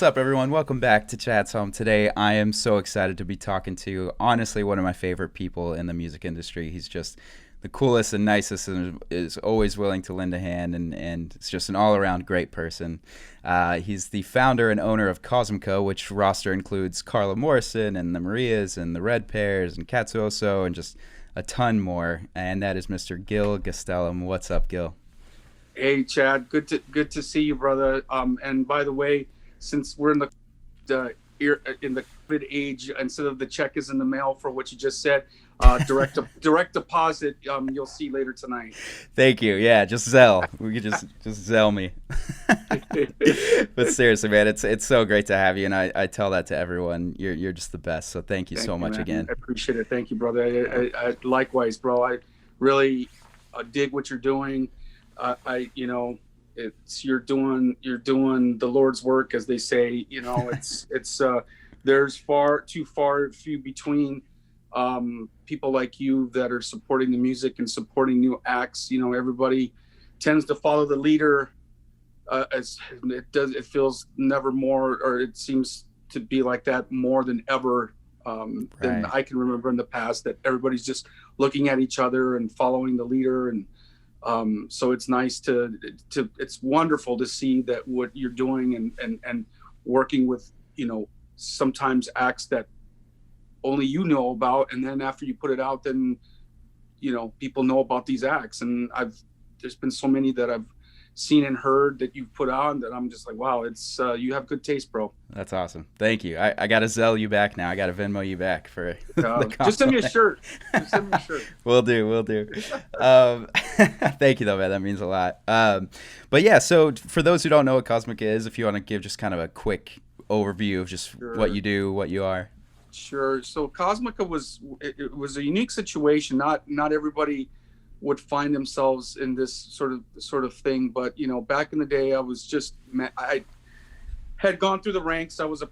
What's up, everyone? Welcome back to Chat's Home. Today, I am so excited to be talking to, honestly, one of my favorite people in the music industry. He's just the coolest and nicest and is always willing to lend a hand, and it's just an all-around great person. He's the founder and owner of Cosmica, which roster includes Carla Morrison and the Marías and the Red Pears and Katsuoso and just a ton more. And that is Mr. Gil Gastelum. What's up, Gil? Hey, Chad, good to see you, brother. And by the way, since we're in the COVID age, instead of the check is in the mail for what you just said, direct deposit. You'll see later tonight. Thank you. Yeah, just Zelle. We could just Zelle me. But seriously, man, it's so great to have you, and I tell that to everyone. You're just the best. So thank you so much man. again. I appreciate it. Thank you, brother. I likewise, bro. I really dig what you're doing. It's you're doing the Lord's work, as they say. It's there's few between people like you that are supporting the music and supporting new acts. Everybody tends to follow the leader, as it feels never more, or it seems to be like that more than ever than I can remember in the past, that everybody's just looking at each other and following the leader. And so it's nice it's wonderful to see that what you're doing and working with, sometimes acts that only you know about. And then after you put it out, then, people know about these acts. And there's been so many that I've seen and heard that you've put on that I'm just like, wow, it's, you have good taste, bro. That's awesome. Thank you. I got to Zelle you back now. I got to Venmo you back for just send me a shirt. Will do. Thank you, though, man. That means a lot. But yeah, so for those who don't know what Cosmica is, if you want to give just kind of a quick overview of just what you do, what you are. Sure. So Cosmica was a unique situation. Not everybody would find themselves in this sort of thing. But, back in the day, I had gone through the ranks. I was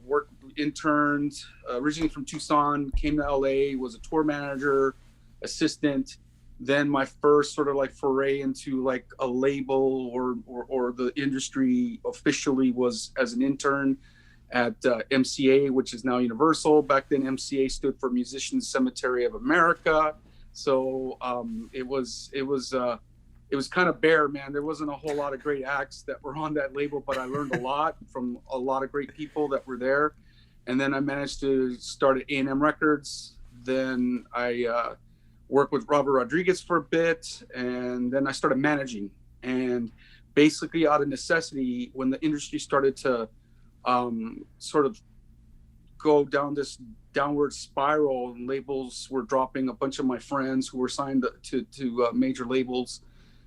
work interned, originally from Tucson, came to LA, was a tour manager, assistant. Then my first sort of like foray into like a label or the industry officially was as an intern at MCA, which is now Universal. Back then, MCA stood for Musicians Cemetery of America. So it was kind of bare, man. There wasn't a whole lot of great acts that were on that label, but I learned a lot from a lot of great people that were there. And then I managed to start at A&M Records. Then I worked with Robert Rodriguez for a bit, and then I started managing. And basically, out of necessity, when the industry started to sort of go down this downward spiral and labels were dropping, a bunch of my friends who were signed to major labels,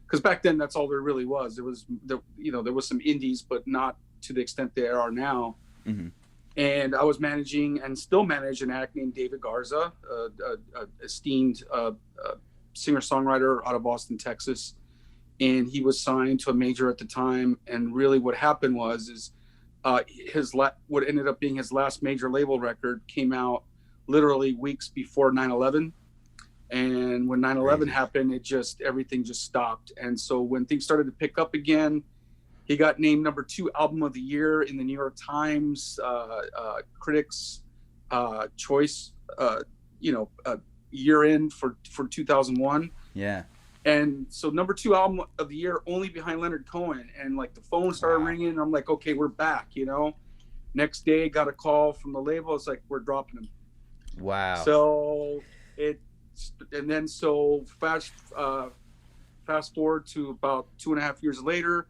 because back then that's all there really was. There was some indies, but not to the extent they are now. Mm-hmm. And I was managing and still manage an act named David Garza, esteemed singer-songwriter out of Austin, Texas. And he was signed to a major at the time. And really what happened was what ended up being his last major label record came out literally weeks before 9/11. And when 9/11 happened, everything just stopped. And so when things started to pick up again, he got named number 2 album of the year in the New York Times Critics Choice, year end for 2001. Yeah. And so number 2 album of the year, only behind Leonard Cohen. And like the phone started ringing. And I'm like, okay, we're back, Next day, got a call from the label. It's like, we're dropping him. Wow. So fast forward to about 2.5 years later,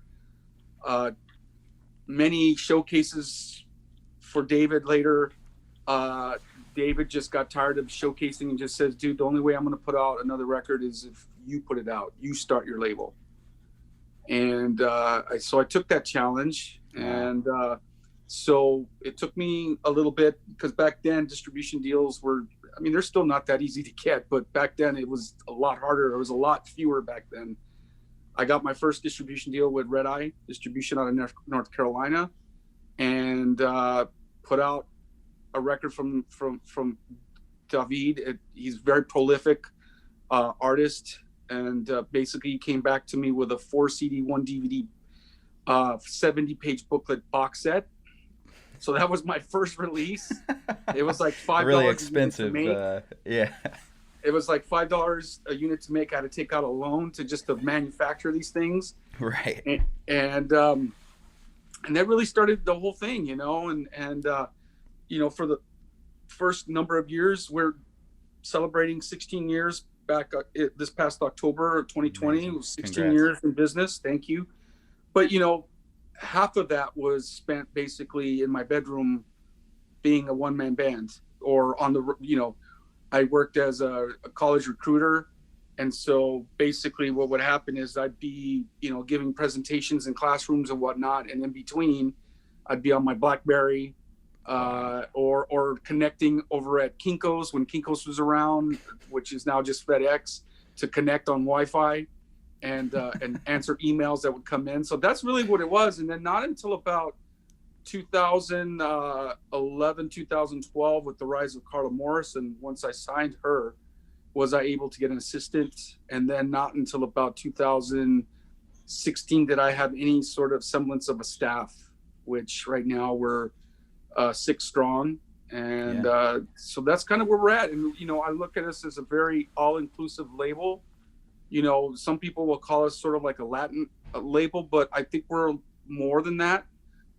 many showcases for David later. David just got tired of showcasing and just says, dude, the only way I'm going to put out another record is if you put it out, you start your label. And so I took that challenge. And so it took me a little bit, because back then distribution deals they're still not that easy to get, but back then it was a lot harder. There was a lot fewer back then. I got my first distribution deal with Red Eye Distribution out of North Carolina, and put out a record from David. He's very prolific artist, and basically he came back to me with a 4 CD, 1 DVD 70-page booklet box set. So that was my first release. It was like Really $5 a unit to expensive. make. Yeah. It was like $5 a unit to make. I had to take out a loan to just to manufacture these things, Right. And that really started the whole thing, for the first number of years, we're celebrating 16 years back this past October of 2020. Amazing. It was 16 Congrats. years in business. Thank you. But, half of that was spent basically in my bedroom being a one-man band, or I worked as a college recruiter. And so basically what would happen is I'd be, giving presentations in classrooms and whatnot. And in between, I'd be on my BlackBerry, or connecting over at Kinko's when Kinko's was around, which is now just FedEx, to connect on Wi-Fi and answer emails that would come in. So that's really what it was. And then not until about 2011, 2012, with the rise of Carla Morrison, once I signed her, was I able to get an assistant. And then not until about 2016 did I have any sort of semblance of a staff, which right now we're 6 strong. And so that's kind of where we're at. And, I look at us as a very all-inclusive label. Some people will call us sort of like a Latin label, but I think we're more than that,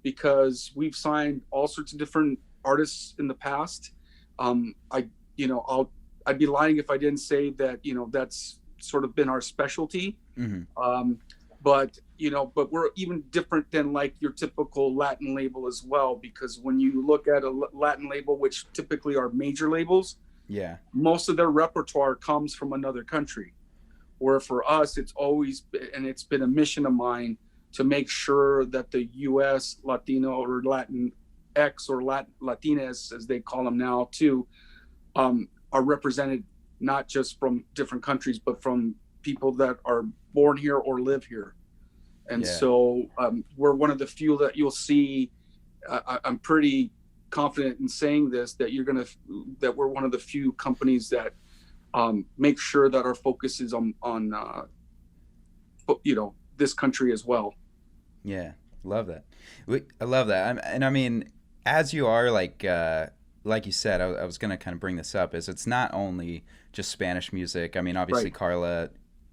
because we've signed all sorts of different artists in the past. I'd be lying if I didn't say that, that's sort of been our specialty. Mm-hmm. But we're even different than like your typical Latin label as well, because when you look at a Latin label, which typically are major labels, most of their repertoire comes from another country. Where for us, it's been a mission of mine to make sure that the U.S. Latino or Latin X or Latinas, as they call them now too, are represented not just from different countries, but from people that are born here or live here. And so we're one of the few that you'll see. I'm pretty confident in saying this, that that we're one of the few companies that make sure that our focus is on this country as well. Yeah, love that. I love that. And I mean, as you are like you said, I was going to kind of bring this up, is it's not only just Spanish music. I mean, obviously Right. Carla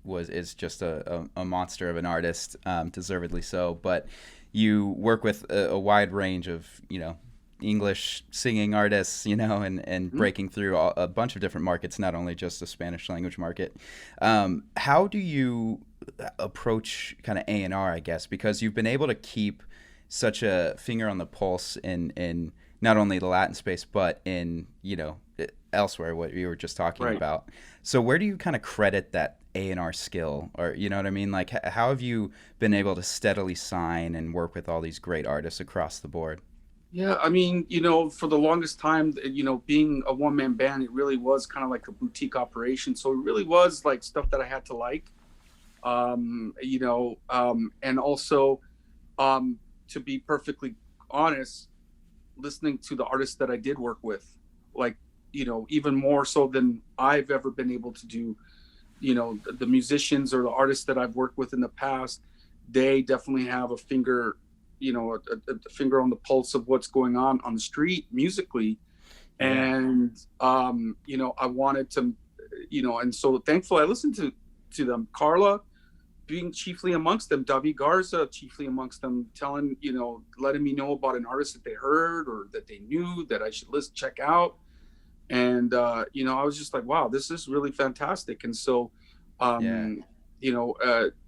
is just a monster of an artist, deservedly so. But you work with a wide range of English singing artists, and breaking through a bunch of different markets, not only just the Spanish language market. How do you approach kind of A&R, I guess, because you've been able to keep such a finger on the pulse in not only the Latin space, but in, elsewhere, what you were just talking Right. about. So where do you kind of credit that A&R skill, or, you know what I mean? Like, how have you been able to steadily sign and work with all these great artists across the board? Yeah, I mean, for the longest time, being a one-man band, it really was kind of like a boutique operation. So it really was like stuff that I had to like, and also, to be perfectly honest, listening to the artists that I did work with, like, even more so than I've ever been able to do, the musicians or the artists that I've worked with in the past, they definitely have a finger, a finger on the pulse of what's going on the street musically. And, I wanted to, and so thankfully I listened to them. Carla being chiefly amongst them, David Garza chiefly amongst them, telling, letting me know about an artist that they heard or that they knew that I should check out. And, I was just like, wow, this is really fantastic. And so,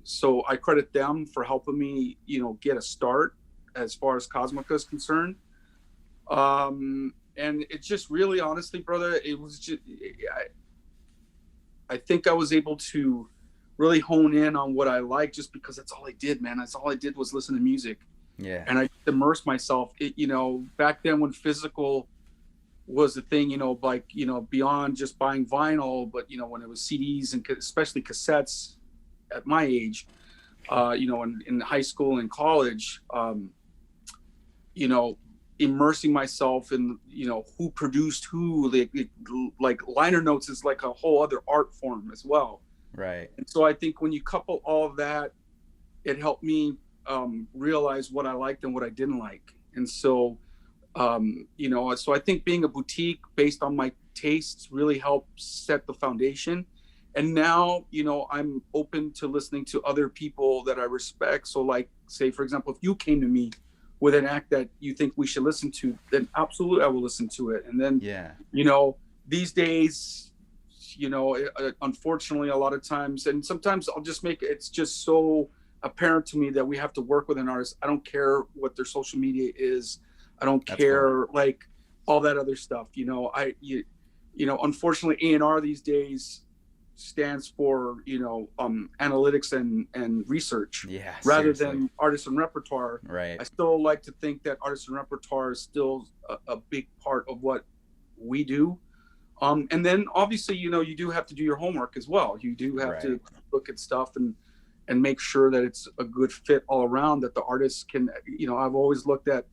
so I credit them for helping me, get a start as far as Cosmica is concerned. And it just really, honestly, brother, it was just, I think I was able to really hone in on what I like, just because that's all I did, man. That's all I did was listen to music. Yeah. And I immersed myself, back then when physical was the thing, beyond just buying vinyl, but, when it was CDs and especially cassettes at my age, in high school and college, immersing myself in, who produced who, like liner notes is like a whole other art form as well. Right. And so I think when you couple all of that, it helped me realize what I liked and what I didn't like. And so, so I think being a boutique based on my tastes really helped set the foundation. And now, I'm open to listening to other people that I respect. So like, say, for example, if you came to me with an act that you think we should listen to, then absolutely I will listen to it. And then, Yeah. These days, unfortunately, a lot of times, and sometimes I'll just it's just so apparent to me that we have to work with an artist. I don't care what their social media is. I don't That's care cool. like all that other stuff. Unfortunately, A&R these days stands for analytics and research, Yeah, rather seriously. than artist and repertoire. Right. I still like to think that artist and repertoire is still a big part of what we do. And then obviously, you do have to do your homework as well. You do have to look at stuff and make sure that it's a good fit all around, that the artists can, I've always looked at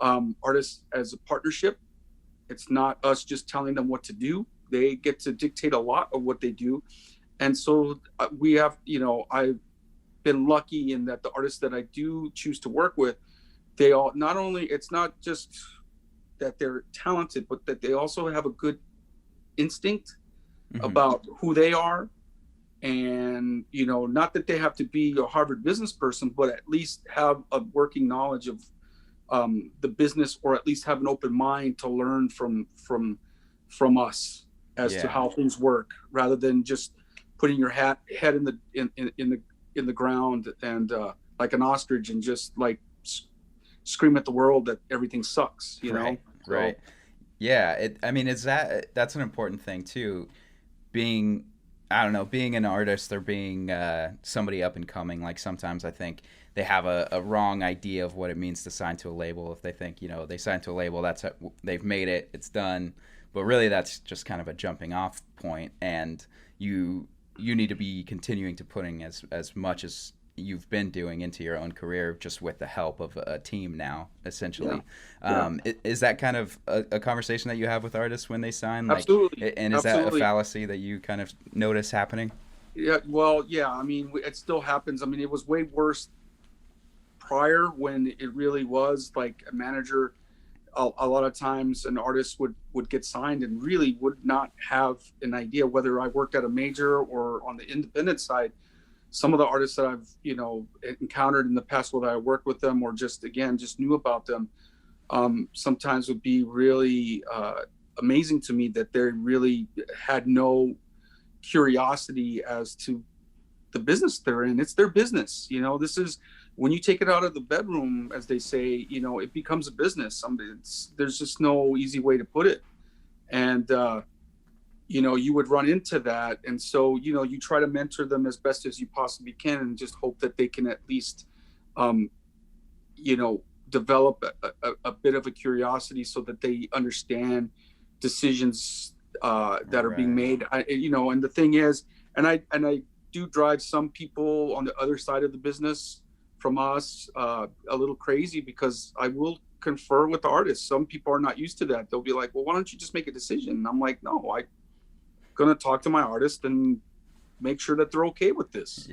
artists as a partnership. It's not us just telling them what to do. They get to dictate a lot of what they do. And so we have, I've been lucky in that the artists that I do choose to work with, they all, not only, it's not just that they're talented, but that they also have a good instinct about who they are. And, not that they have to be a Harvard business person, but at least have a working knowledge of the business, or at least have an open mind to learn from us as to how things work, rather than just putting your head in the ground and like an ostrich, and just like scream at the world that everything sucks, Right. So, Right. Yeah. I mean, that's an important thing too. Being, I don't know, being an artist or being somebody up and coming. Like sometimes I think they have a wrong idea of what it means to sign to a label. If they think, they sign to a label, they've made it, it's done. But really, that's just kind of a jumping off point, and you need to be continuing to putting as much as you've been doing into your own career, just with the help of a team now, essentially. Is that kind of a conversation that you have with artists when they sign? Like, absolutely. and is that a fallacy that you kind of notice happening? Yeah, well, yeah. I mean, it still happens. I mean, it was way worse prior, when it really was like a manager. A lot of times an artist would get signed and really would not have an idea whether I worked at a major or on the independent side. Some of the artists that I've encountered in the past, whether I worked with them or just knew about them, sometimes would be really amazing to me, that they really had no curiosity as to the business they're in. It's their business. This is, when you take it out of the bedroom, as they say, it becomes a business. There's just no easy way to put it. And, you would run into that. And so, you try to mentor them as best as you possibly can, and just hope that they can at least, develop a bit of a curiosity, so that they understand decisions that are being made. And the thing is, and I do drive some people on the other side of the business from us a little crazy, because I will confer with the artists. Some people are not used to that. They'll be like, well, why don't you just make a decision? And I'm like, no, I'm gonna talk to my artist and make sure that they're okay with this.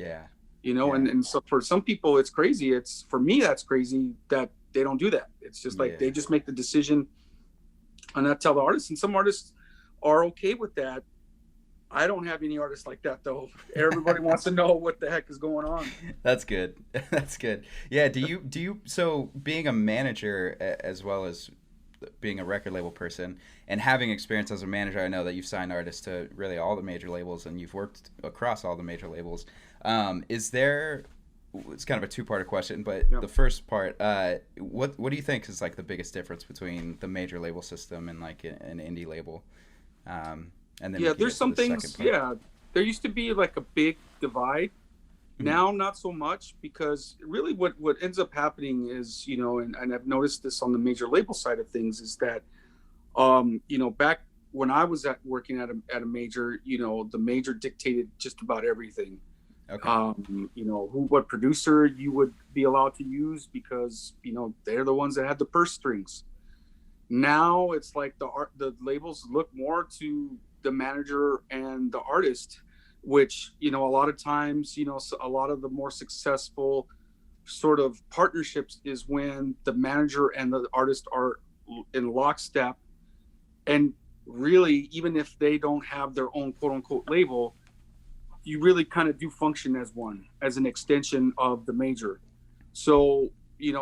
And so for some people it's crazy. For me, that's crazy that they don't do that. It's just like they just make the decision and not tell the artist. And some artists are okay with that. I don't have any artists like that, though. Everybody wants to know what the heck is going on. That's good. That's good. Yeah. Do you, so being a manager as well as being a record label person and having experience as a manager, I know that you've signed artists to really all the major labels and you've worked across all the major labels. Is there, it's kind of a two-part question, but the first part, what do you think is like the biggest difference between the major label system and like an indie label? And then there's some things. There used to be like a big divide. Now, not so much, because really what ends up happening is, and I've noticed this on the major label side of things, is that, back when I was working at a major, the major dictated just about everything. What producer you would be allowed to use, because, they're the ones that had the purse strings. Now it's like the labels look more to the manager and the artist, which, a lot of times, a lot of the more successful sort of partnerships is when the manager and the artist are in lockstep, and really, even if they don't have their own quote unquote label, you really kind of do function as one, as an extension of the major. So,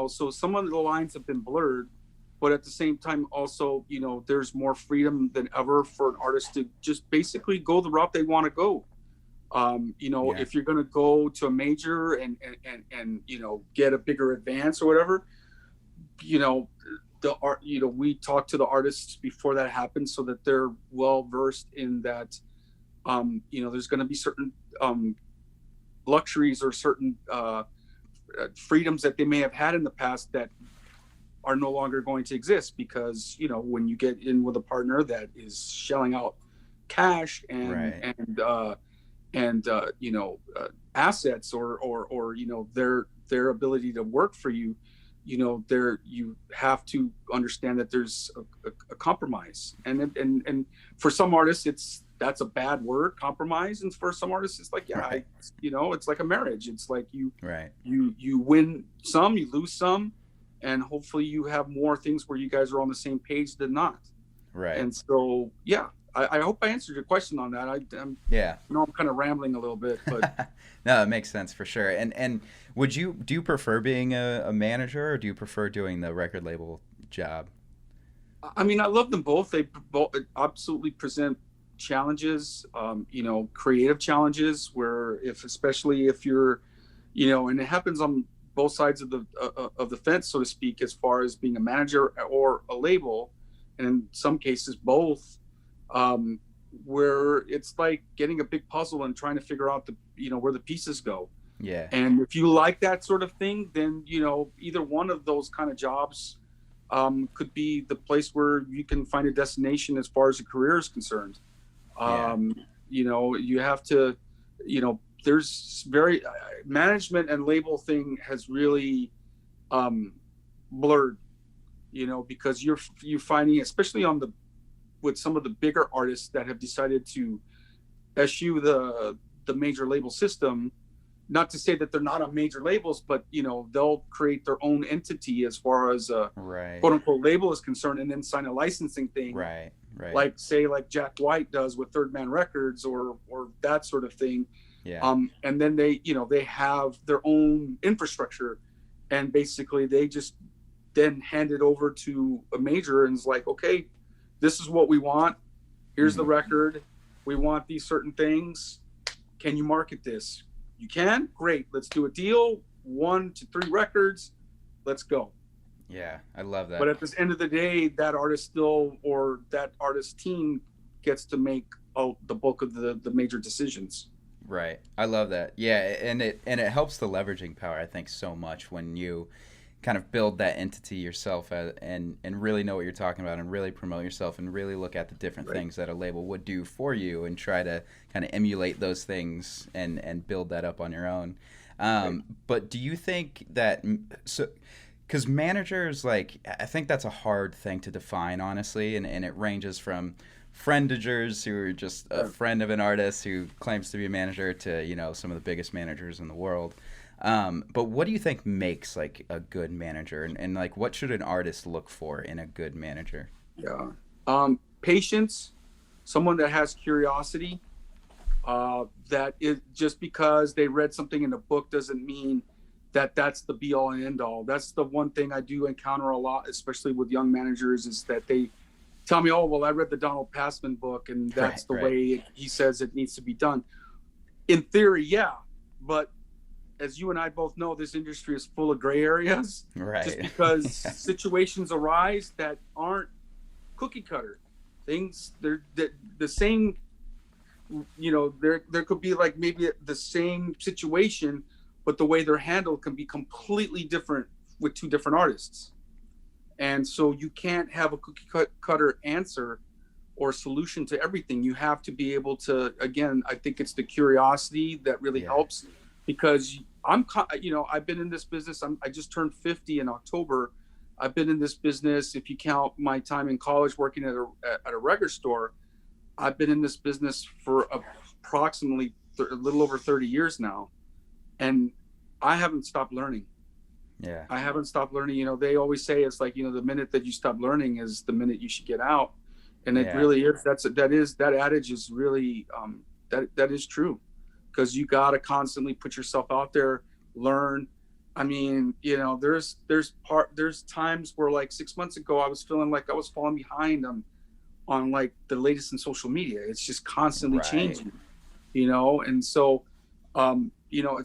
so some of the lines have been blurred, but at the same time, also, there's more freedom than ever for an artist to just basically go the route they want to go. If you're going to go to a major and get a bigger advance or whatever, the art, we talk to the artists before that happens so that they're well versed in that. There's going to be certain luxuries or certain freedoms that they may have had in the past that are no longer going to exist, because when you get in with a partner that is shelling out cash and assets or their ability to work for you, you have to understand that there's a compromise, and for some artists that's a bad word, compromise, and for some artists it's like it's like a marriage. It's like you win some, you lose some, and hopefully you have more things where you guys are on the same page than not. And so I hope I answered your question on that. I'm kind of rambling a little bit, but no, it makes sense for sure. And do you prefer being a manager, or do you prefer doing the record label job? I mean, I love them both. They both absolutely present challenges, creative challenges, where especially if you're, and it happens on both sides of the fence, so to speak, as far as being a manager or a label, and in some cases both, where it's like getting a big puzzle and trying to figure out where the pieces go. And if you like that sort of thing, then either one of those kind of jobs could be the place where you can find a destination as far as a career is concerned. You have to, there's very management and label thing has really blurred, because you're finding, especially with some of the bigger artists that have decided to eschew the major label system. Not to say that they're not on major labels, but they'll create their own entity as far as a quote unquote label is concerned, and then sign a licensing thing. Like Jack White does with Third Man Records or that sort of thing. And then they have their own infrastructure, and basically they just then hand it over to a major, and it's like, okay, this is what we want. Here's the record. We want these certain things. Can you market this? You can? Great. Let's do a deal. 1 to 3 records. Let's go. Yeah, I love that. But at the end of the day, that artist still, or that artist team, gets to make the bulk of the major decisions. Right. I love that. Yeah, and it helps the leveraging power, I think, so much when you kind of build that entity yourself and really know what you're talking about, and really promote yourself, and really look at the different things that a label would do for you, and try to kind of emulate those things and build that up on your own. But do you think that because managers, I think that's a hard thing to define, honestly, and it ranges from friendagers who are just a friend of an artist who claims to be a manager to some of the biggest managers in the world. But what do you think makes a good manager, and what should an artist look for in a good manager? Patience, someone that has curiosity, that is, just because they read something in a book doesn't mean that that's the be all and end all. That's the one thing I do encounter a lot, especially with young managers, is that they tell me, oh, well, I read the Donald Passman book and that's the way he says it needs to be done. In theory, yeah, but as you and I both know, this industry is full of gray areas. Just because situations arise that aren't cookie cutter. Things, they're the same, there could be maybe the same situation, but the way they're handled can be completely different with 2 different artists. And so you can't have a cookie cutter answer or solution to everything. You have to be able to, again, I think it's the curiosity that really helps, because I've been in this business. I just turned 50 in October. I've been in this business, if you count my time in college working at a record store, I've been in this business for approximately a little over 30 years now. And I haven't stopped learning. Yeah. I haven't stopped learning. They always say it's like, the minute that you stop learning is the minute you should get out. And it Yeah. really is. That adage is really, that is true, because you got to constantly put yourself out there, learn. I mean, there's times where, like 6 months ago, I was feeling like I was falling behind on like the latest in social media. It's just constantly Right. changing, and so, and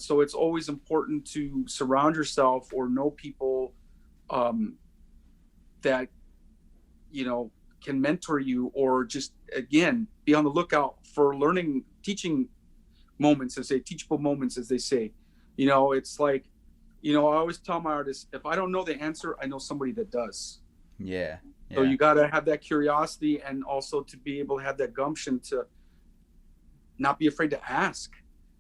so it's always important to surround yourself or know people that, can mentor you, or just, again, be on the lookout for teaching moments, as they teachable moments, as they say. It's like, I always tell my artists, if I don't know the answer, I know somebody that does. Yeah. So Yeah. you got to have that curiosity, and also to be able to have that gumption to not be afraid to ask,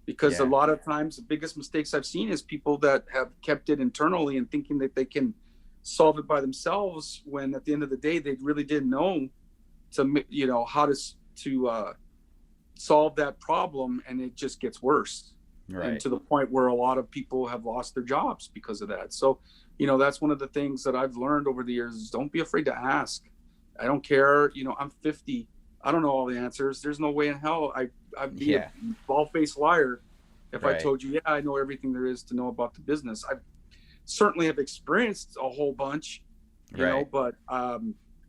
because a Yeah. lot of times the biggest mistakes I've seen is people that have kept it internally and thinking that they can solve it by themselves, when at the end of the day they really didn't know how to solve that problem, and it just gets worse, and Right. to the point where a lot of people have lost their jobs because of that. So that's one of the things that I've learned over the years, is don't be afraid to ask. I don't care. I'm 50. I don't know all the answers. There's no way in hell I'd be Yeah. a bald-faced liar if I Right. told you, yeah, I know everything there is to know about the business. I certainly have experienced a whole bunch, Right. but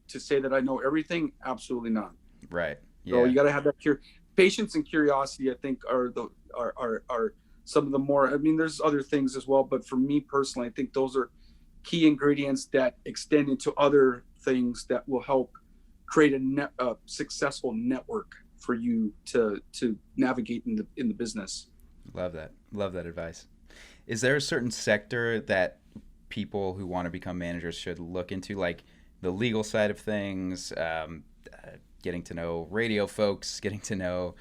to say that I know everything, absolutely not. Right. So Yeah. you got to have that patience and curiosity, I think, are some of the more, I mean, there's other things as well, but for me personally, I think those are key ingredients that extend into other things that will help create a successful network for you to navigate in the business. Love that. Love that advice. Is there a certain sector that people who want to become managers should look into, like the legal side of things, getting to know radio folks, getting to know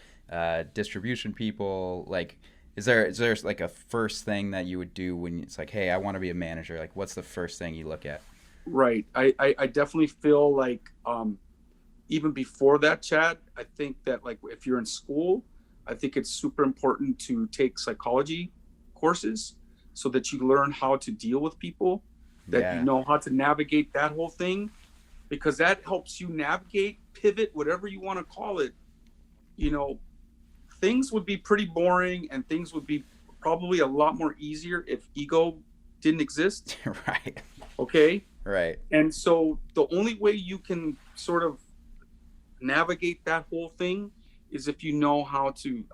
distribution people? Like, is there like a first thing that you would do when it's like, hey, I want to be a manager? Like, what's the first thing you look at? Right. I definitely feel like, even before that, Chad, I think that, like, if you're in school, I think it's super important to take psychology courses, so that you learn how to deal with people, that you Yeah. know how to navigate that whole thing, because that helps you navigate, pivot, whatever you want to call it. You know, things would be pretty boring, and things would be probably a lot more easier if ego didn't exist. Right. Okay. Right. And so the only way you can sort of navigate that whole thing is if you know how to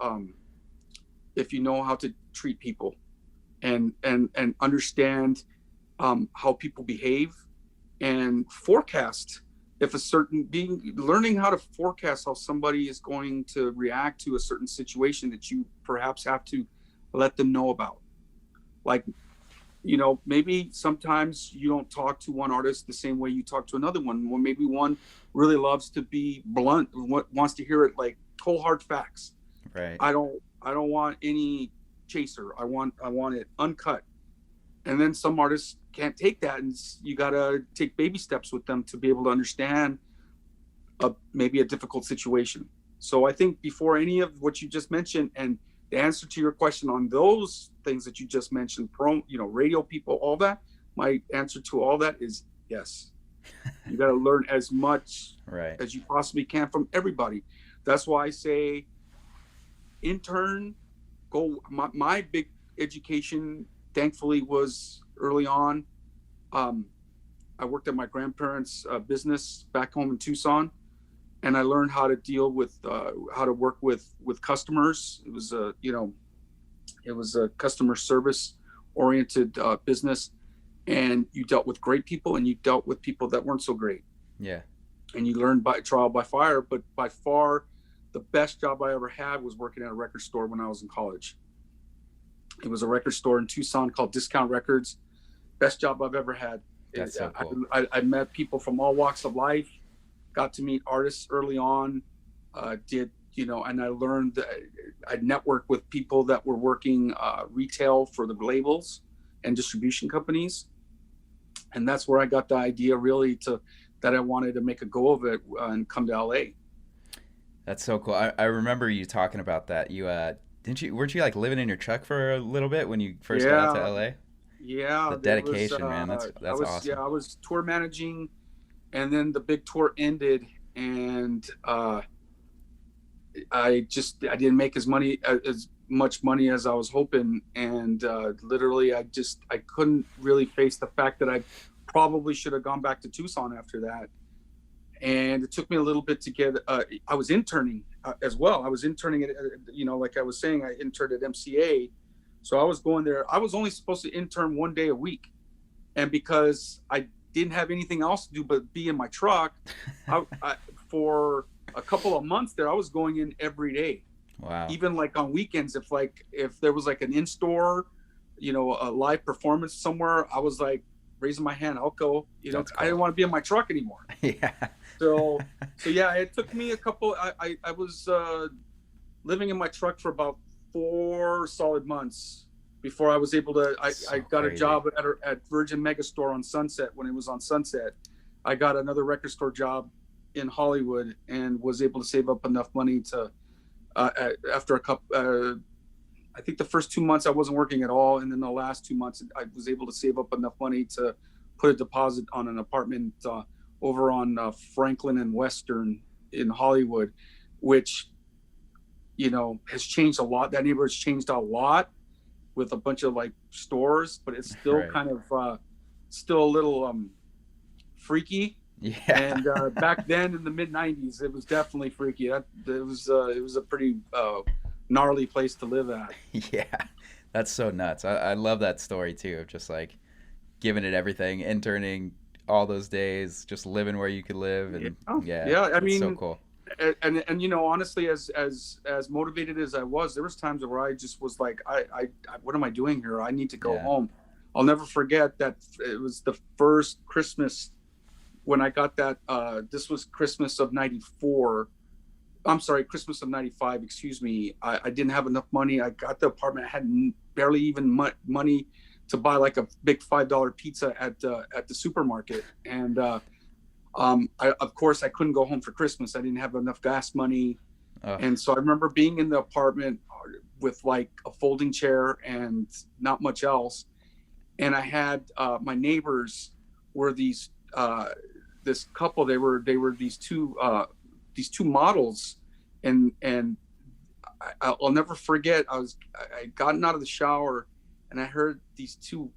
treat people, and understand how people behave, and forecast, if a certain being learning how to forecast how somebody is going to react to a certain situation that you perhaps have to let them know about. Like, maybe sometimes you don't talk to one artist the same way you talk to another one. Well, maybe one really loves to be blunt, wants to hear it like cold hard facts. Right. I don't want any chaser. I want it uncut. And then some artists can't take that, and you got to take baby steps with them to be able to understand maybe a difficult situation. So I think before any of what you just mentioned, and the answer to your question on those things that you just mentioned, radio people, all that, my answer to all that is yes. You got to learn as much Right. as you possibly can from everybody. That's why I say intern, go. My big education, thankfully, was early on. I worked at my grandparents' business back home in Tucson, and I learned how to deal with how to work with customers. It was a customer service oriented business, and you dealt with great people, and you dealt with people that weren't so great, Yeah. and you learned by trial by fire. But by far, the best job I ever had was working at a record store when I was in college. It was a record store in Tucson called Discount Records. Best job I've ever had. That's so cool. I met people from all walks of life, got to meet artists early on, and I learned that I networked with people that were working retail for the labels and distribution companies. And that's where I got the idea really that I wanted to make a go of it and come to LA. That's so cool. I remember you talking about that. You weren't you like living in your truck for a little bit when you first got out to Yeah, LA? Yeah, The there was. dedication, man. I That's was. Yeah, awesome. I was tour managing, and then the big tour ended, and I didn't make as much money as I was hoping, and literally I couldn't really face the fact that I probably should have gone back to Tucson after that. And it took me a little bit to get. I was interning as well. I was interning at, like I was saying, I interned at MCA, so I was going there. I was only supposed to intern 1 day a week, and because I didn't have anything else to do but be in my truck, for a couple of months there, I was going in every day, Wow. even like on weekends. If there was like an in-store, a live performance somewhere, I was like raising my hand. I'll go. That's I didn't cool. want to be in my truck anymore. Yeah. So yeah, it took me a couple. I was living in my truck for about 4 solid months before I was able to. I got a Crazy. job at Virgin Megastore on Sunset when it was on Sunset. I got another record store job in Hollywood and was able to save up enough money to. After a couple, I think the first 2 months I wasn't working at all, and then the last 2 months I was able to save up enough money to put a deposit on an apartment over on Franklin and Western in Hollywood, which has changed a lot. That neighborhood's changed a lot with a bunch of like stores, but it's still Right. kind of still a little freaky. Yeah. And back then in the mid '90s, it was definitely freaky. It was a pretty gnarly place to live at. Yeah. That's so nuts. I love that story too of just like giving it everything, interning all those days, just living where you could live, and yeah, Yeah. I it's so mean, cool. and honestly, as motivated as I was, there was times where I just was like, I what am I doing here? I need to go Yeah. home. I'll never forget that it was the first Christmas when I got that. This was Christmas of '94. I'm sorry, Christmas of '95. Excuse me. I didn't have enough money. I got the apartment. I had barely even money to buy like a big $5 pizza at the supermarket, and of course I couldn't go home for Christmas. I didn't have enough gas money, Ugh. and so I remember being in the apartment with like a folding chair and not much else. And I had my neighbors were this couple. They were these two models, and I'll never forget. I gotten out of the shower, and I heard these two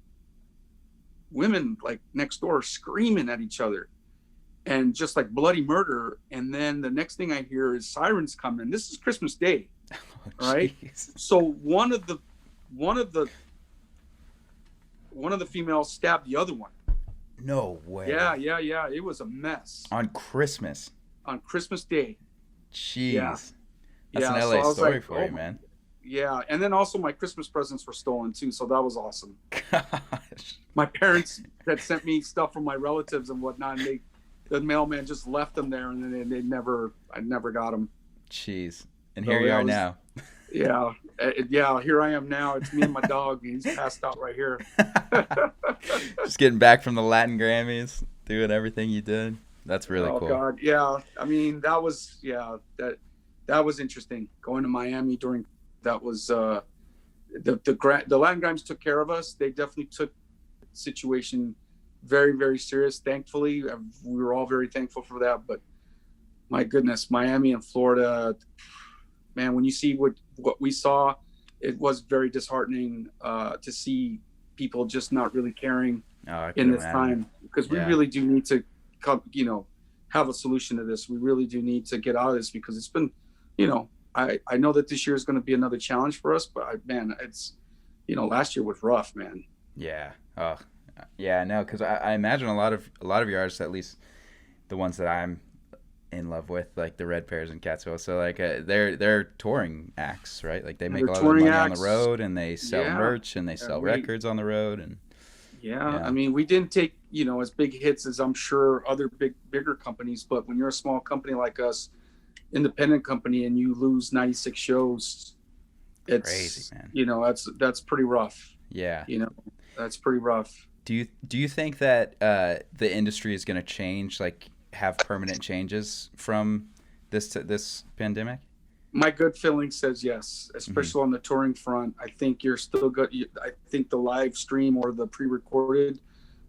women like next door screaming at each other, and just like bloody murder. And then the next thing I hear is sirens coming. This is Christmas Day, Oh, right? jeez. So one of the females stabbed the other one. No way. Yeah. It was a mess On Christmas. on Christmas Day. Jeez. Yeah. That's Yeah, an so LA I was story like, for oh you, man. Yeah, and then also my Christmas presents were stolen too, so that was awesome. Gosh. My parents had sent me stuff from my relatives and whatnot, and the mailman just left them there, and then I never got them. Jeez. And So, here you yeah, are it was- now. Yeah, here I am now. It's me and my dog, and he's passed out right here. Just getting back from the Latin Grammys, doing everything you did. That's really Oh cool. God, yeah. I mean, that was interesting. Going to Miami during that was the Latin Grammys took care of us. They definitely took the situation very, very serious. Thankfully, we were all very thankful for that. But my goodness, Miami and Florida, man, when you see what we saw, it was very disheartening to see people just not really caring Oh, I in can this imagine. time, because we Yeah. really do need to have a solution to this. We really do need to get out of this, because it's been, I know that this year is going to be another challenge for us, but it's, last year was rough, man. Yeah. Oh, yeah. No, because I imagine a lot of your artists, at least the ones that I'm in love with, like the Red Pears and Catsville. So like they're touring acts, right? Like they make a lot of touring money on acts. the road, and they sell Yeah. merch, and they sell records on the road, and Yeah. Yeah. I mean, we didn't take, as big hits as I'm sure other bigger companies, but when you're a small company like us, independent company, and you lose 96 shows, it's Crazy, man. That's pretty rough. yeah. That's pretty rough. Do you think that the industry is going to change, like have permanent changes from this pandemic? My good feeling says yes, Hmm. especially on the touring front. I think you're still good. I think the live stream or the pre-recorded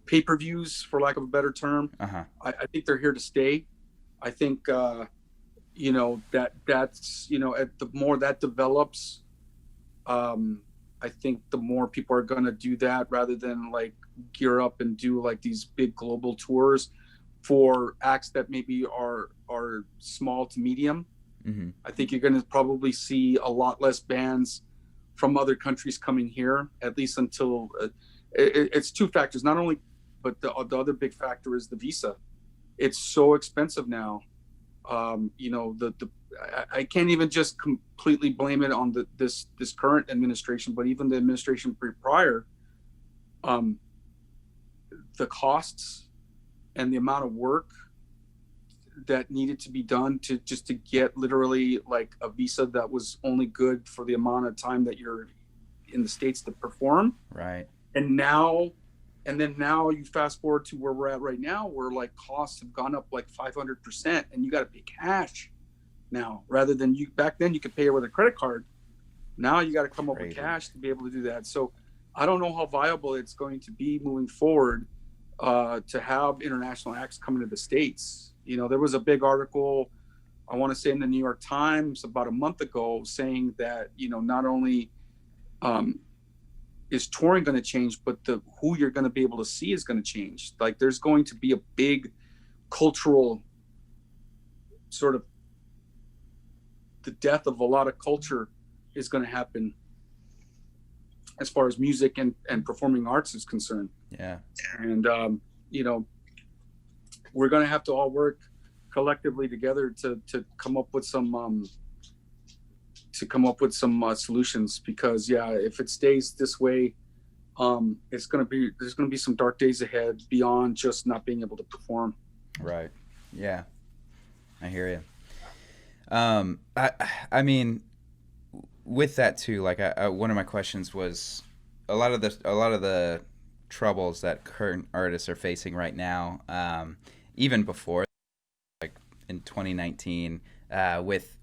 pay-per-views, for lack of a better term, Uh-huh. I think they're here to stay. I think that's the more that develops, um, I think the more people are going to do that rather than like gear up and do like these big global tours for acts that maybe are small to medium. Hmm. I think you're going to probably see a lot less bands from other countries coming here, at least until it's two factors. Not only, but the other big factor is the visa. It's so expensive now. The I can't even just completely blame it on this current administration, but even the administration prior, um, the costs and the amount of work that needed to be done to just to get literally like a visa that was only good for the amount of time that you're in the States to perform. Right. And now, and then now you fast forward to where we're at right now, where like costs have gone up like 500%, and you got to pay cash now rather than you back then you could pay it with a credit card. Now you got to come up with Crazy. cash to be able to do that. So I don't know how viable it's going to be moving forward to have international acts coming to the States. There was a big article, I want to say in the New York Times about a month ago, saying that, not only um, is touring going to change, but who you're going to be able to see is going to change. Like there's going to be a big cultural sort of the death of a lot of culture is going to happen as far as music and performing arts is concerned. Yeah. And, we're going to have to all work collectively together to come up with some solutions, because if it stays this way, there's going to be some dark days ahead beyond just not being able to perform. Right. Yeah. I hear you. I mean, with that too, like one of my questions was a lot of the troubles that current artists are facing right now, even before, like in 2019, with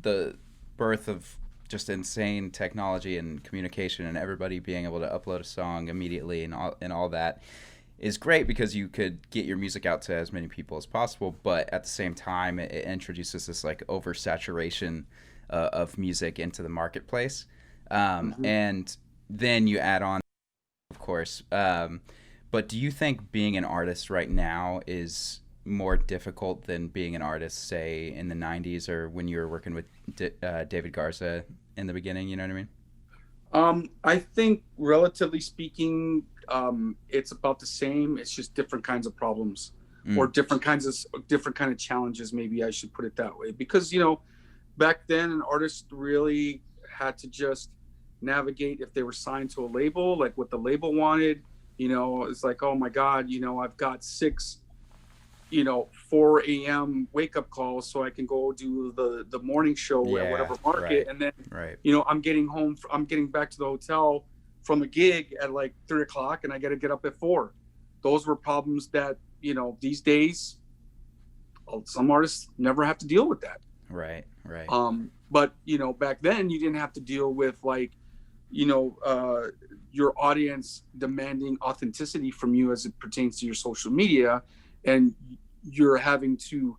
the birth of just insane technology and communication and everybody being able to upload a song immediately and all that is great because you could get your music out to as many people as possible, but at the same time it introduces this like oversaturation of music into the marketplace, Mm-hmm. and then you add on, of course, but do you think being an artist right now is more difficult than being an artist, say, in the 90s or when you were working with David Garza in the beginning? You know what I mean? I think, relatively speaking, it's about the same. It's just different kinds of problems, or Mm. different kind of challenges. Maybe I should put it that way, because back then an artist really had to just navigate if they were signed to a label, like what the label wanted. It's like, oh my God, I've got six 4 a.m. wake up calls so I can go do the morning show at Yeah. whatever market. Right. And then, Right. I'm getting back to the hotel from a gig at like 3 o'clock, and I got to get up at 4. Those were problems that, these days, some artists never have to deal with that. Right. Right. But, back then you didn't have to deal with like, your audience demanding authenticity from you as it pertains to your social media, and you're having to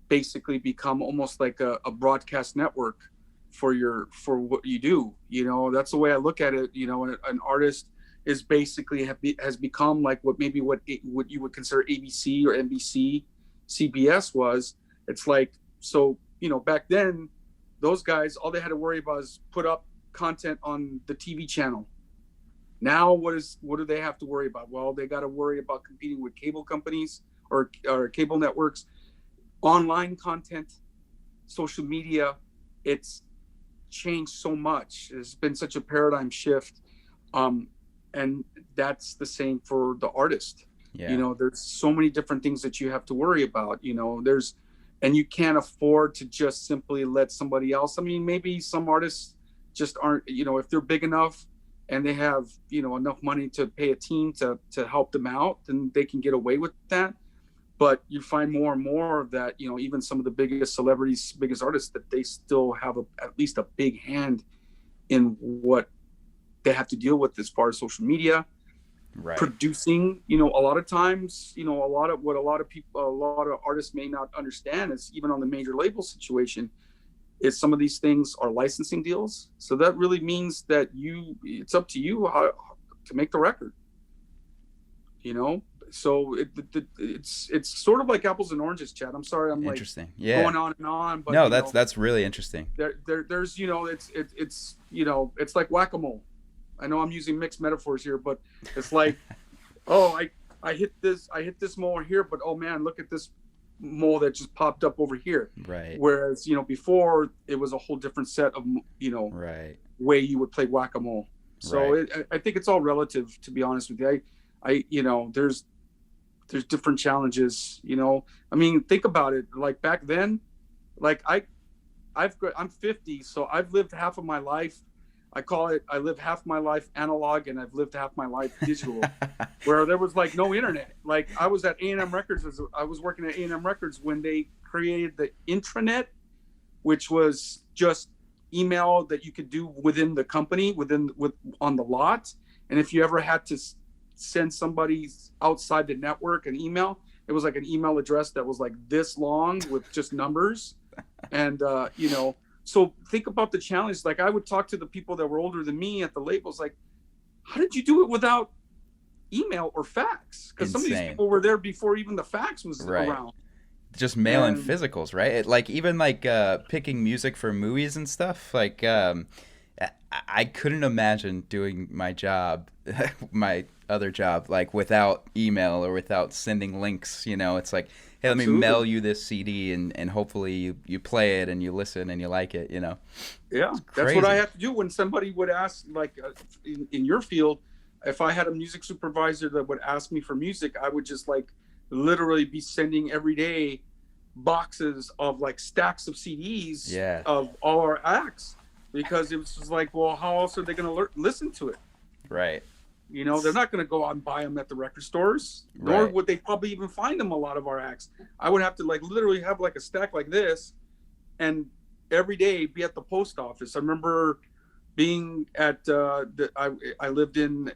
basically become almost like a broadcast network for what you do. That's the way I look at it. An artist is basically has become like what you would consider ABC or NBC, CBS was. It's like, so back then, those guys, all they had to worry about is put up content on the TV channel. Now, what do they have to worry about? Well, they got to worry about competing with cable companies or cable networks, online content, social media. It's changed so much. It's been such a paradigm shift, and that's the same for the artist. Yeah. There's so many different things that you have to worry about. And you can't afford to just simply let somebody else. I mean, maybe some artists just aren't. If they're big enough and they have enough money to pay a team to help them out, then they can get away with that. but you find more and more that, you know, even some of the biggest celebrities, biggest artists, that they still have at least a big hand in what they have to deal with as far as social media, Right. producing. You know, a lot of times, you know, a lot of artists may not understand is, even on the major label situation, is some of these things are licensing deals. So that really means that it's up to you how to make the record, you know? So it's sort of like apples and oranges, Chad. I'm sorry, I'm like Interesting. Yeah. going on and on, but No, you know, that's really interesting. there's, you know, it's you know, it's like whack-a-mole. I know I'm using mixed metaphors here, but it's like, oh, I hit this mole here, but oh man, look at this mole that just popped up over here. Right. Whereas, you know, before it was a whole different set of, you know, Right. way you would play whack-a-mole. So Right. I think it's all relative, to be honest with you. I you know, there's different challenges, you know. I mean, think about it. Like back then, like I'm 50, so I've lived half of my life. I live half my life analog, and I've lived half my life digital, where there was like no internet. Like I was at A&M Records, I was working at A&M Records when they created the intranet, which was just email that you could do within the company, on the lot. And if you ever had to send somebody outside the network an email, it was like an email address that was like this long with just numbers. And you know, so think about the challenge. Like I would talk to the people that were older than me at the labels, like, how did you do it without email or fax? Because some of these people were there before even the fax was around. Just mailing physicals, right? Like even like picking music for movies and stuff. Like I couldn't imagine doing my job, my other job, like without email or without sending links. You know, it's like, hey, let me mail you this CD, and hopefully you play it and you listen and you like it. You know. Yeah, that's what I have to do when somebody would ask, like in your field, if I had a music supervisor that would ask me for music, I would just like literally be sending every day boxes of like stacks of CDs of all our acts, because it was just like, well, how else are they going to listen to it? Right. You know, they're not going to go out and buy them at the record stores, nor would they probably even find them, a lot of our acts. I would have to like literally have like a stack like this, and every day be at the post office. I remember being at I lived in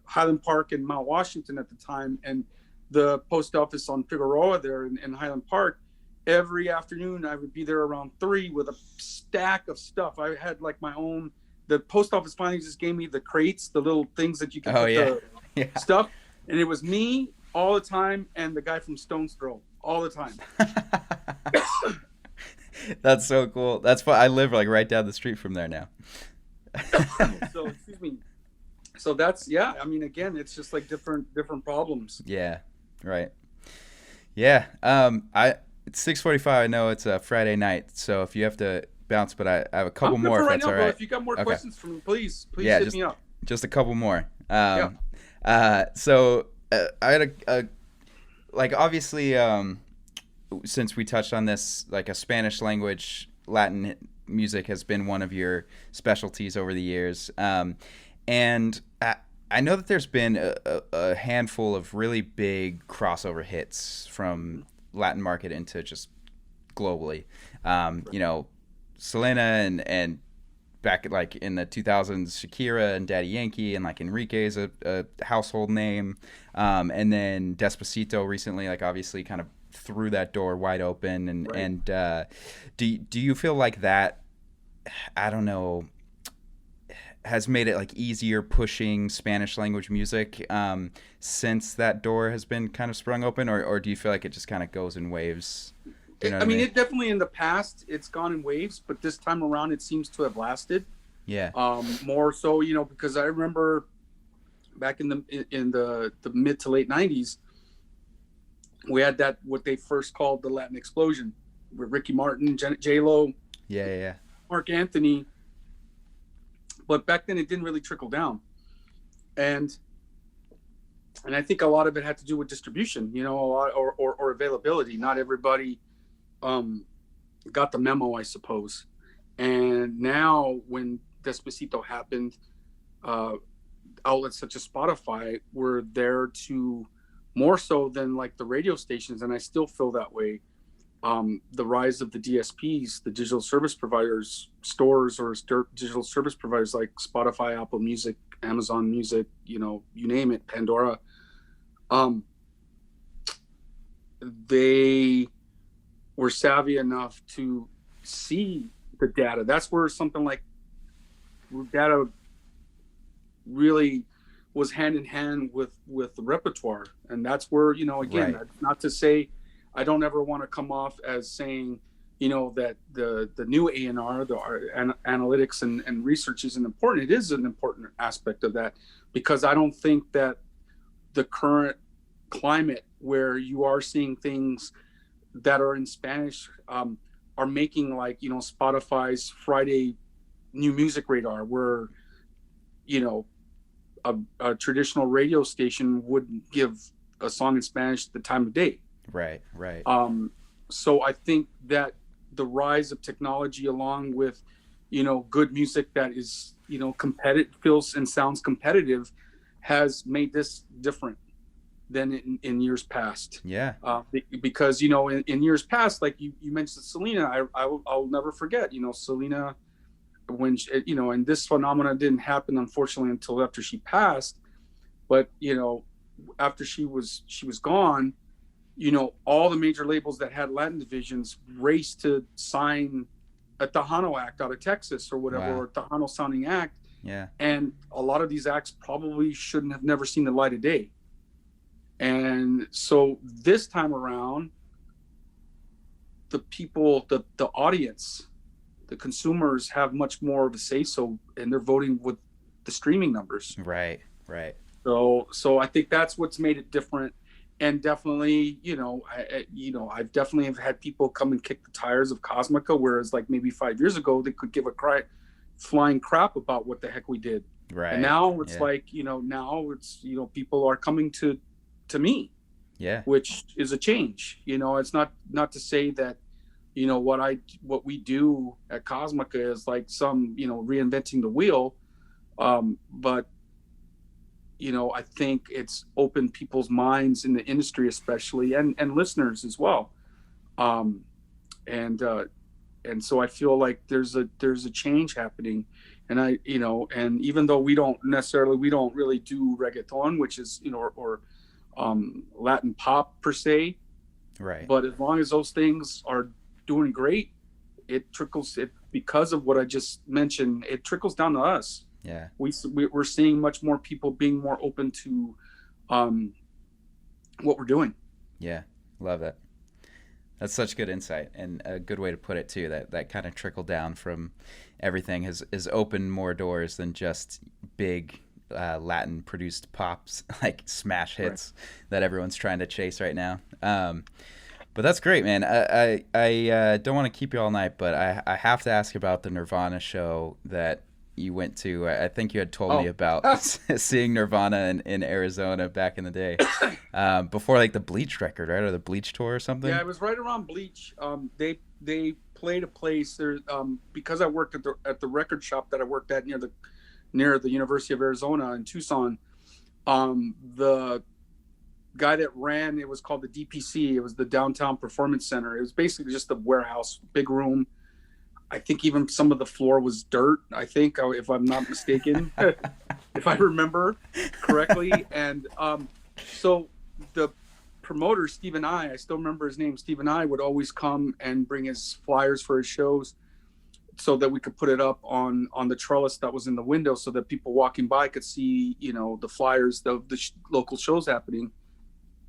Highland Park in Mount Washington at the time, and the post office on Figueroa there in Highland Park. Every afternoon I would be there around 3 with a stack of stuff. I had like my own. The post office finally just gave me the crates, the little things that you can put the stuff, and it was me all the time, and the guy from Stone's Throw all the time. That's so cool. That's why I live like right down the street from there now. So excuse me. So that's I mean, again, it's just like different problems. Yeah. Right. Yeah. It's 6:45. I know it's a Friday night, so if you have to bounce, but I have a couple more. If that's all right. If you got more questions for me, please hit me up. Just a couple more. So I had a like obviously since we touched on this, like a Spanish language Latin music has been one of your specialties over the years, and I know that there's been a handful of really big crossover hits from Latin market into just globally. You know, Selena and back like in the 2000s, Shakira and Daddy Yankee, and like Enrique's a household name. And then Despacito recently, like obviously kind of threw that door wide open. And do you feel like that, I don't know, has made it like easier pushing Spanish language music since that door has been kind of sprung open, or do you feel like it just kind of goes in waves? You know I mean, it definitely in the past it's gone in waves, but this time around it seems to have lasted. Yeah. More so, you know, because I remember back in the mid to late 90s, we had that what they first called the Latin explosion with Ricky Martin, J-Lo, Mark Anthony. But back then it didn't really trickle down, and I think a lot of it had to do with distribution, you know, a lot or availability. Not everybody got the memo, I suppose. And now when Despacito happened, outlets such as Spotify were there to more so than like the radio stations, and I still feel that way. The rise of the DSPs, the digital service providers, stores or digital service providers like Spotify, Apple Music, Amazon Music, you name it, Pandora. They were savvy enough to see the data. That's where something like data really was hand in hand with the repertoire. And that's where, again, Right. not to say, I don't ever want to come off as saying, that the new A&R, analytics and research isn't important. It is an important aspect of that, because I don't think that the current climate where you are seeing things that are in Spanish are making like, Spotify's Friday new music radar, where, a traditional radio station wouldn't give a song in Spanish the time of day. Right. Right. So I think that the rise of technology, along with, good music that is, competitive, feels and sounds competitive, has made this different than in years past. Yeah. Because, in years past, like you mentioned Selena, I'll never forget, Selena, when she, and this phenomenon didn't happen, unfortunately, until after she passed. But, after she was gone, all the major labels that had Latin divisions raced to sign a Tejano act out of Texas or whatever, Wow. or Tejano sounding act. Yeah. And a lot of these acts probably shouldn't have never seen the light of day. And so this time around, the people, the audience, the consumers have much more of a say so, and they're voting with the streaming numbers. Right. Right. So I think that's what's made it different. And definitely, I've definitely have had people come and kick the tires of Cosmica, whereas like maybe 5 years ago they could give a flying crap about what the heck we did. Right. And now it's Yeah. like, now it's, people are coming to me, Yeah. which is a change. It's not to say that, what we do at Cosmica is like some, reinventing the wheel. But I think it's opened people's minds in the industry, especially, and listeners as well. And so I feel like there's a change happening, and and even though we don't really do reggaeton, which is, or Latin pop per se, Right. but as long as those things are doing great, it trickles it, because of what I just mentioned, it trickles down to us. Yeah. We're seeing much more people being more open to what we're doing. Yeah. Love it. That's such good insight, and a good way to put it too. That kind of trickle down from everything has opened more doors than just big Latin produced pops like smash hits that everyone's trying to chase right now. But that's great, man. I don't want to keep you all night, but I have to ask about the Nirvana show that you went to. I think you had told me about seeing Nirvana in Arizona back in the day, before like the Bleach record, right, or the Bleach tour or something. Yeah, it was right around Bleach. They played a place there, because I worked at the record shop that I worked at near the University of Arizona in Tucson. The guy that ran it was called the DPC. It was the Downtown Performance Center. It was basically just a warehouse, big room. I think even some of the floor was dirt, I think, if I'm not mistaken, if I remember correctly. And so the promoter, Stephen I still remember his name, Stephen I, would always come and bring his flyers for his shows so that we could put it up on the trellis that was in the window, so that people walking by could see, the flyers of the local shows happening.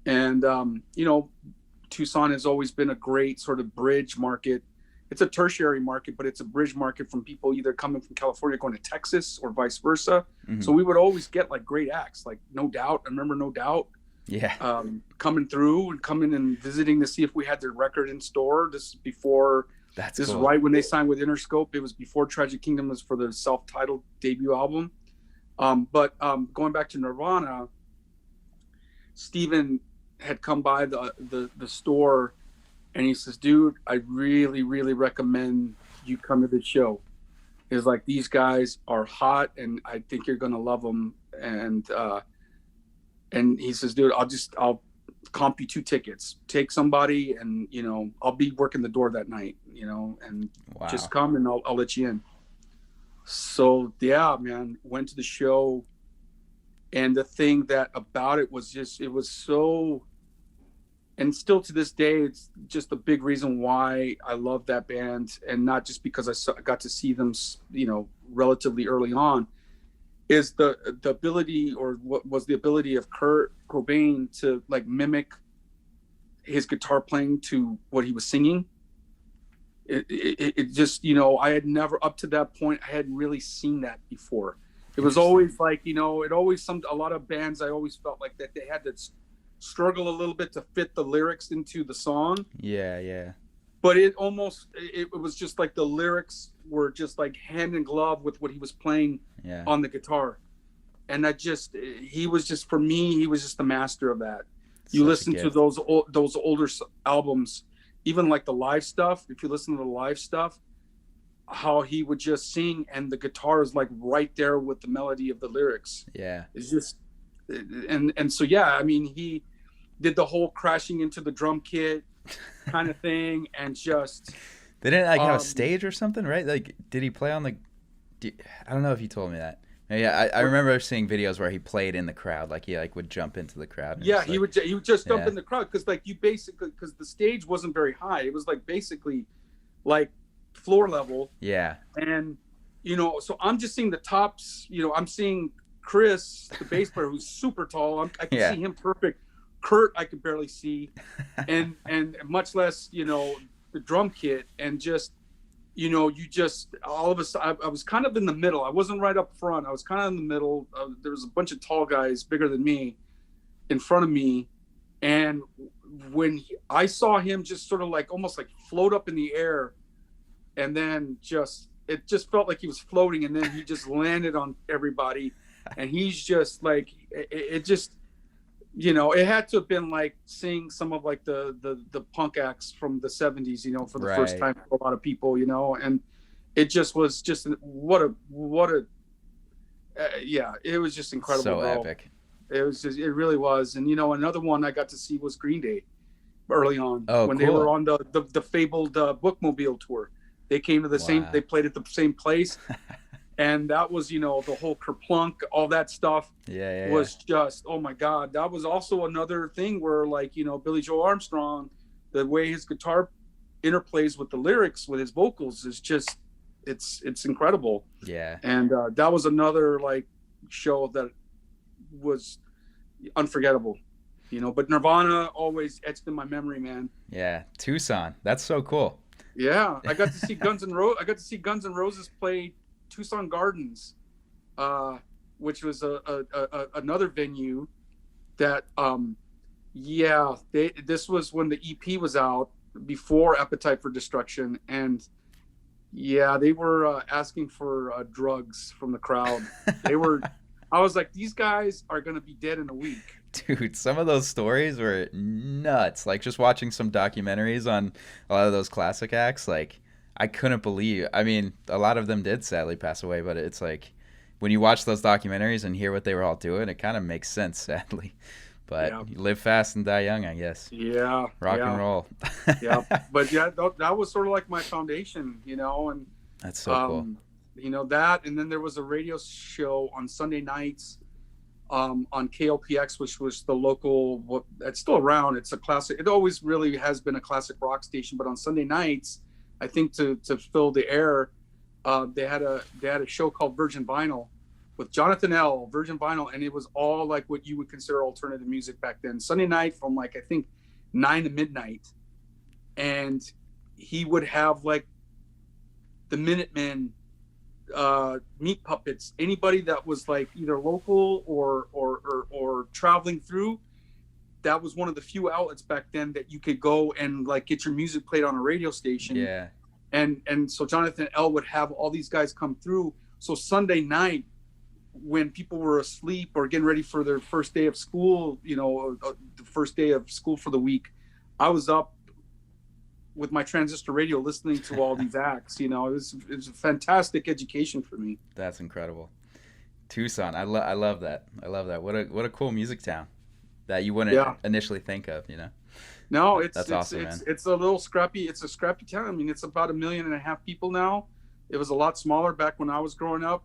And, Tucson has always been a great sort of bridge market. It's a tertiary market, but it's a bridge market from people either coming from California going to Texas or vice versa. Mm-hmm. So we would always get like great acts, like No Doubt. I remember No Doubt. Yeah. Coming through and coming and visiting to see if we had their record in store. This is before. This cool. Is right when they signed with Interscope. It was before Tragic Kingdom was for their self-titled debut album. But going back to Nirvana, Steven had come by the store. And he says, dude, I really, really recommend you come to the show. It's like, these guys are hot and I think you're going to love them. And he says, dude, comp you 2 tickets, take somebody, and I'll be working the door that night, and Wow. just come and I'll let you in. So yeah, man, went to the show, and the thing that about it was just, it was so, and still to this day, it's just a big reason why I love that band, and not just because I got to see them, relatively early on, is the ability, or what was the ability of Kurt Cobain to like mimic his guitar playing to what he was singing. It just, I had never, up to that point, I hadn't really seen that before. It was always like, a lot of bands, I always felt like that they had to struggle a little bit to fit the lyrics into the song. Yeah. But it was just like the lyrics were just like hand in glove with what he was playing on the guitar. And he was just, for me, he was just the master of that. You listen to those older albums, even like the live stuff. If you listen to the live stuff, how he would just sing, and the guitar is like right there with the melody of the lyrics. Yeah. It's just, and so, yeah, I mean, he did the whole crashing into the drum kit kind of thing, and just, they didn't like have a stage or something, right? Like, did he play on the, I don't know if you told me that. Yeah, I remember seeing videos where he played in the crowd, like he would jump into the crowd. Yeah, he would just jump in the crowd, because like because the stage wasn't very high. It was like basically like floor level. Yeah. And so I'm just seeing the tops. I'm seeing Chris, the bass player, who's super tall. I can see him perfect. Kurt, I could barely see, and much less the drum kit, and just. You just, all of a sudden, I was kind of in the middle. I wasn't right up front. I was kind of in the middle. There was a bunch of tall guys bigger than me in front of me. And when I saw him just sort of like, almost like float up in the air, and then it just felt like he was floating, and then he just landed on everybody. And he's just like, it just, it had to have been like seeing some of like the punk acts from the 70s, for the first time for a lot of people, and it just was just what a it was just incredible. So epic. It really was. And another one I got to see was Green Day early on, when cool. they were on the fabled Bookmobile tour. They came to the same, they played at the same place. And that was, the whole Kerplunk, all that stuff was just, oh my God. That was also another thing where, like, Billy Joe Armstrong, the way his guitar interplays with the lyrics, with his vocals, is just, it's incredible. Yeah. And that was another, like, show that was unforgettable, but Nirvana always etched in my memory, man. Yeah. Tucson. That's so cool. Yeah. I got to see Guns N' Roses play Tucson Gardens, which was another venue that, this was when the EP was out, before Appetite for Destruction, and they were asking for drugs from the crowd. I was like, these guys are gonna be dead in a week. Dude, some of those stories were nuts. Like, just watching some documentaries on a lot of those classic acts, like, I couldn't believe. I mean, a lot of them did sadly pass away, but it's like, when you watch those documentaries and hear what they were all doing, it kind of makes sense, sadly. But you live fast and die young, I guess. Yeah. Rock and roll. Yeah. But that was sort of like my foundation, and that's so cool. That, and then there was a radio show on Sunday nights on KLPX, which was the local, it's still around. It's a classic. It always really has been a classic rock station, but on Sunday nights, I think to fill the air, they had a show called Virgin Vinyl with Jonathan L. Virgin Vinyl, and it was all like what you would consider alternative music back then. Sunday night from like, I think 9 to midnight, and he would have like the Minutemen, Meat Puppets, anybody that was like either local or traveling through. That was one of the few outlets back then that you could go and like get your music played on a radio station. Yeah. And so Jonathan L. would have all these guys come through. So Sunday night, when people were asleep or getting ready for their first day of school, the first day of school for the week, I was up with my transistor radio listening to all these acts. It was a fantastic education for me. That's incredible. Tucson. I love that. What a cool music town. that you wouldn't Yeah. initially think of, you know. No, it's That's it's awesome, it's man. it's a little scrappy. It's a scrappy town. I mean, it's about 1.5 million people now. It was a lot smaller back when I was growing up,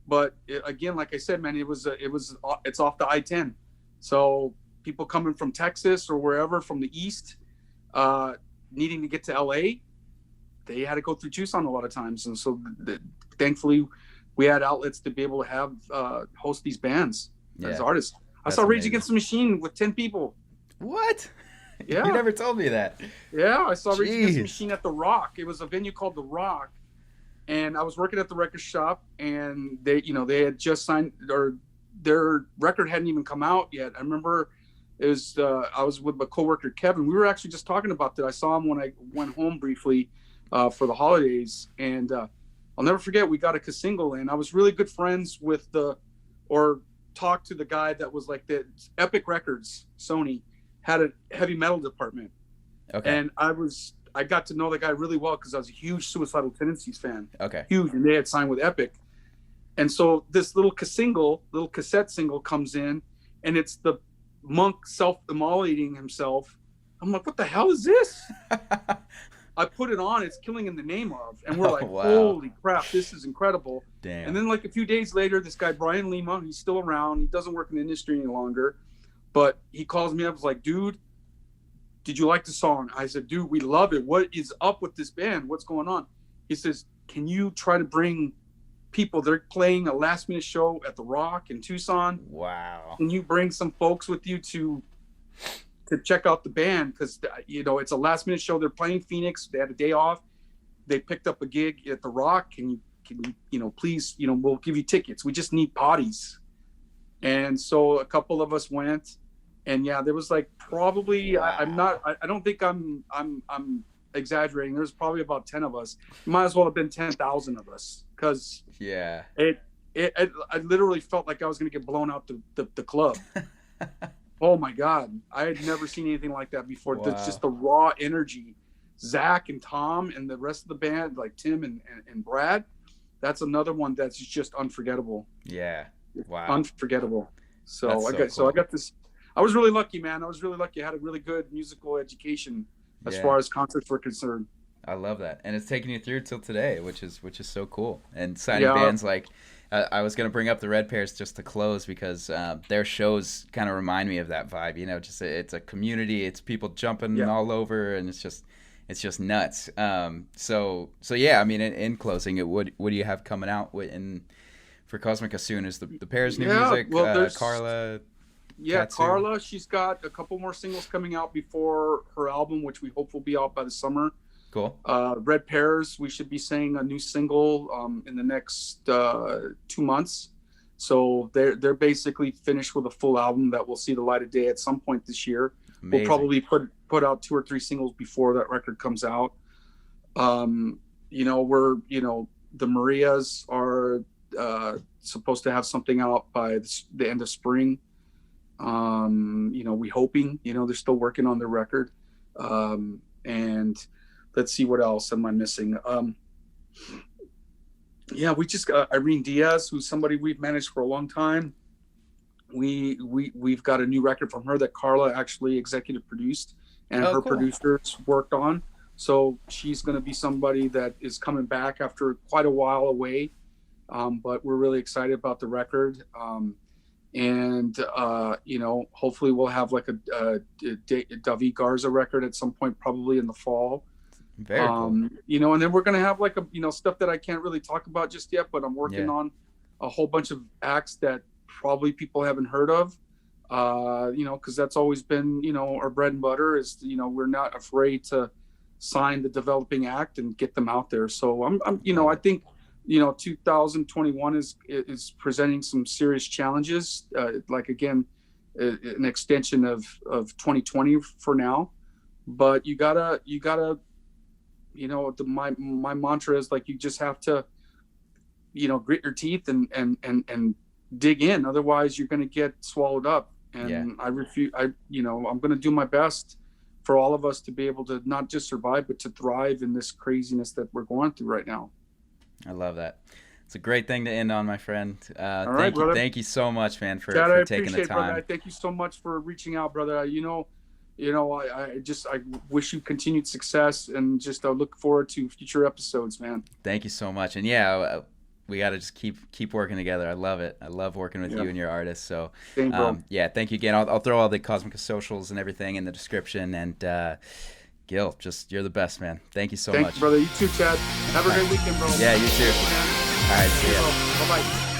but again, like I said, man, it's off the I-10. So people coming from Texas or wherever from the east, uh, needing to get to LA, they had to go through Tucson a lot of times, and so thankfully, we had outlets to be able to have host these bands as Yeah, artists. I that's saw Rage amazing. Against the Machine with 10 people. What? You Yeah, never told me that. yeah, I saw Rage Against the Jeez. Machine at the Rock. It was a venue called the Rock, and I was working at the record shop, and they had just signed, or their record hadn't even come out yet. I remember it was I was with my coworker Kevin. We were actually just talking about that. I saw him when I went home briefly for the holidays, and I'll never forget. We got a single, and I was really good friends with or talked to the guy that was like the Epic Records, Sony had a heavy metal department, Okay. and I got to know the guy really well because I was a huge Suicidal Tendencies fan, Okay. huge, and they had signed with Epic. And so this little cassette single comes in, and it's the monk self-immolating himself. I'm like, what the hell is this? I put it on. It's Killing in the Name of, and we're Oh, like, wow. holy crap, this is incredible. And Damn. then like a few days later, this guy Brian Lima, he's still around. He doesn't work in the industry any longer, but he calls me up. He's like, dude, did you like the song? I said, dude, we love it. What is up with this band? What's going on? He says, can you try to bring people? They're playing a last minute show at the Rock in Tucson. Wow. Can you bring some folks with you to check out the band? Because it's a last minute show. They're playing Phoenix. They had a day off. They picked up a gig at the Rock. Can you please, we'll give you tickets. We just need potties. And so a couple of us went, and yeah, there was like probably Wow. I don't think I'm exaggerating. There's probably about 10 of us. It might as well have been 10,000 of us, because Yeah. I literally felt like I was going to get blown out the club. Oh my God. I had never seen anything like that before. Wow. Just the raw energy. Zach and Tom and the rest of the band, like Tim and Brad, that's another one that's just unforgettable. Yeah. Wow. Unforgettable. So That's so so I cool. got this. I was really lucky, man. I was really lucky. I had a really good musical education as Yeah. far as concerts were concerned. I love that, and it's taking you through till today, which is so cool. And signing Yeah. bands like, I was gonna bring up the Red Pears just to close because their shows kind of remind me of that vibe. You know, just it's a community, it's people jumping Yeah. all over, and it's just nuts. So yeah, I mean, in closing, what do you have coming out for Cosmica soon? Is the Pears new Yeah, music? well, there's Carla. Yeah, Katsu? Carla, she's got a couple more singles coming out before her album, which we hope will be out by the summer. Cool. Red Pears, we should be saying a new single in the next 2 months. So they're basically finished with a full album that will see the light of day at some point this year. Amazing. We'll probably put out 2 or 3 singles before that record comes out. The Marías are supposed to have something out by the end of spring. We hoping, they're still working on their record. And let's see, what else am I missing? We just got Irene Diaz, who's somebody we've managed for a long time. We've got a new record from her that Carla actually executive produced, and her cool. producers worked on. So she's going to be somebody that is coming back after quite a while away. But we're really excited about the record. Hopefully we'll have like a David Garza record at some point, probably in the fall. Very cool. And then we're going to have like stuff that I can't really talk about just yet, but I'm working on a whole bunch of acts that probably people haven't heard of. Cause that's always been, our bread and butter is, we're not afraid to sign the developing act and get them out there. So I think, 2021 is presenting some serious challenges. Like again, an extension of 2020 for now, but you gotta, my mantra is like, you just have to, grit your teeth and dig in. Otherwise you're going to get swallowed up. And I'm going to do my best for all of us to be able to not just survive, but to thrive in this craziness that we're going through right now. I love that. It's a great thing to end on, my friend. All right, brother. Thank you so much, man, for Chad, I taking the appreciate, time. brother. Thank you so much for reaching out, brother. I wish you continued success, and just look forward to future episodes, man. Thank you so much. And yeah, we got to just keep working together. I love it. I love working with you and your artists. So Same, bro. yeah, thank you again. I'll throw all the Cosmica socials and everything in the description. And Gil, you're the best, man. Thank you so much. Thank you, brother. You too, Chad. Have a great weekend, bro. Yeah, you too. All right, see ya. Bye-bye.